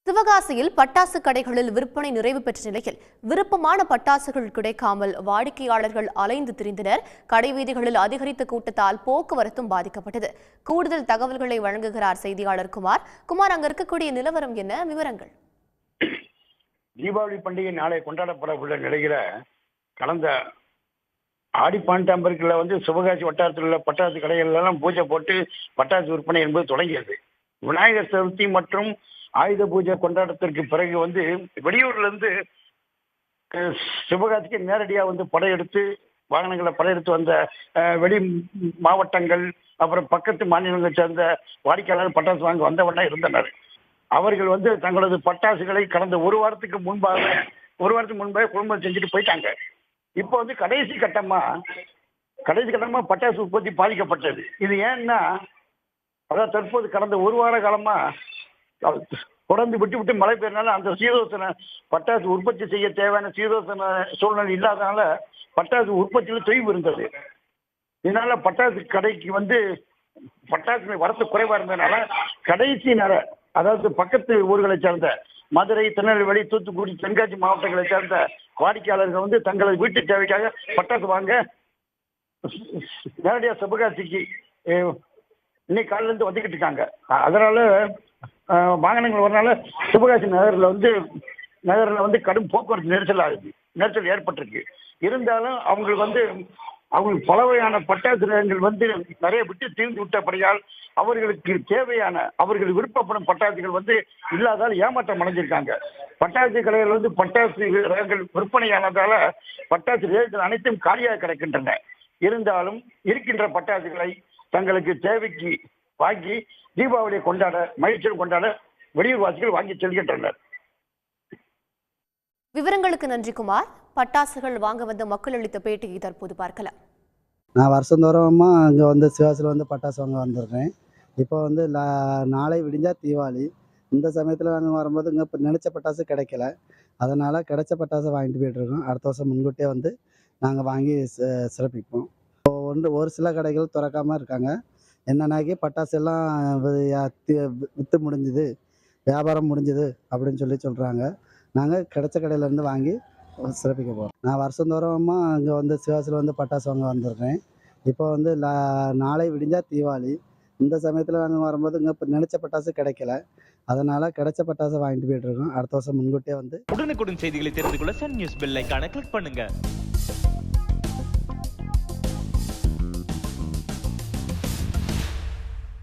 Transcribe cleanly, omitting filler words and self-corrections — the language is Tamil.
சிவகாசியில் பட்டாசு கடைகளில் விற்பனை நிறைவு பெற்ற நிலையில் விருப்பமான பட்டாசுகள் கிடைக்காமல் வாடிக்கையாளர்கள் அலைந்து திரிந்தனர். கடை வீதிகளில் அதிகரித்த கூட்டத்தால் போக்குவரத்தும் பாதிக்கப்பட்டது. கூடுதல் தகவல்களை வழங்குகிறார் செய்தியாளர் குமார். அங்க இருக்கக்கூடிய நிலவரம் என்ன? விவரங்கள். தீபாவளி பண்டிகை நாளை கொண்டாடப்பட உள்ள நிலையில கடந்த ஆடி பாண்டாம்பருக்குல சிவகாசி வட்டாரத்தில் உள்ள பட்டாசு கடைகள் எல்லாம் பூஜை போட்டு பட்டாசு விற்பனை என்பது தொடங்கியது. விநாயகர் சதுர்த்தி மற்றும் ஆயுத பூஜை கொண்டாட்டத்திற்கு பிறகு வெளியூர்ல இருந்து சிவகாசிக்கு நேரடியா படையெடுத்து வாகனங்களை படையெடுத்து வந்த வெளி மாவட்டங்கள் அப்புறம் பக்கத்து மாநிலங்களை சேர்ந்த வாடிக்கையாளர்கள் பட்டாசு வாங்க வந்தவண்ணா இருந்தனர். அவர்கள் தங்களது பட்டாசுகளை கடந்த ஒரு வாரத்துக்கு முன்பாக குடும்பம் செஞ்சுட்டு போயிட்டாங்க. இப்போ கடைசி கட்டமா பட்டாசு உற்பத்தி பாதிக்கப்பட்டது. இது ஏன்னா அதாவது தற்போது கடந்த ஒரு வார காலமா தொடர்ந்து விட்டு மழை பெய்யறதுனால அந்த சீதோசன பட்டாசு உற்பத்தி செய்ய தேவையான சீதோசன சூழ்நிலை இல்லாதனால பட்டாசு உற்பத்தியில் தொய்வு இருந்தது. இதனால பட்டாசு கடைக்கு பட்டாசு வரத்து குறைவா இருந்ததுனால கடைசி நேர அதாவது பக்கத்து ஊர்களை சேர்ந்த மதுரை, திருநெல்வேலி, தூத்துக்குடி, தென்காசி மாவட்டங்களை சேர்ந்த வாடிக்கையாளர்கள் தங்களது வீட்டு தேவைக்காக பட்டாசு வாங்க நேரடியாக சிவகாசிக்கு இன்னைக்கு காலையில இருந்து வந்துகிட்டு இருக்காங்க. அதனால வாகனங்கள் வரனால சிவகாசி நகரில் கடும் போக்குவரத்து நெரிசல் ஏற்பட்டிருக்கு. இருந்தாலும் அவங்களுக்கு பல வகையான பட்டாசு நிலையங்கள் நிறைய விட்டு தீர்ந்து விட்டபடியால் அவர்களுக்கு தேவையான அவர்கள் விருப்பப்படும் பட்டாசுகள் இல்லாதால் ஏமாற்றம் அடைஞ்சிருக்காங்க. பட்டாசு கடைகள் பட்டாசு ரகங்கள் விற்பனையானதால பட்டாசு ரேட்டுகள் அனைத்தும் காலியாக கிடைக்கின்றன. இருந்தாலும் இருக்கின்ற பட்டாசுகளை தங்களுக்கு தேவைக்கு வாங்கி தீபாவளியை மகிழ்ச்சியில் கொண்டாட வெளியூர் வாசிகள் வாங்கி செல்கின்றனர். விவரங்களுக்கு நன்றி குமார். பட்டாசுகள் வாங்க வந்த மக்கள் அளித்த பேட்டியை தற்போது பார்க்கலாம். நான் வருஷந்தோறமா அங்கே சிவாசியில் பட்டாசு வாங்க வந்துடுறேன். இப்போ நாளை விடிஞ்சா தீபாவளி. இந்த சமயத்தில் நாங்கள் வரும்போது இங்கே இப்போ நினச்ச பட்டாசு கிடைக்கல. அதனால் கிடைச்ச பட்டாசை வாங்கிட்டு போயிட்டுருக்கோம். அடுத்த வருஷம் முன்கூட்டியே நாங்கள் வாங்கி சிறப்பிப்போம். ஒரு சில கடைகள் திறக்காமல் இருக்காங்க. என்னன்னாக்கி பட்டாசு எல்லாம் விற்று முடிஞ்சுது, வியாபாரம் முடிஞ்சுது அப்படின்னு சொல்கிறாங்க. நாங்கள் கிடைச்ச கடையிலேருந்து வாங்கி சிறப்பிக்க போகிறோம். நான் வருஷந்தோறமா அங்கே சிவாசியில் பட்டாசு வாங்க வந்துடுறேன். இப்போ நாளை விடிஞ்சா தீபாவளி. இந்த சமயத்தில் நாங்கள் வரும்போது இங்கே இப்போ நினச்ச பட்டாசு கிடைக்கல. அதனால் கிடைச்ச பட்டாசை வாங்கிட்டு போயிட்டுருக்கோம். அடுத்த வருஷம் முன்கூட்டியே உடனுக்குடன் செய்திகளை தெரிந்து கொள்ள சன் நியூஸ் பெல் ஐகானை கிளிக் பண்ணுங்க.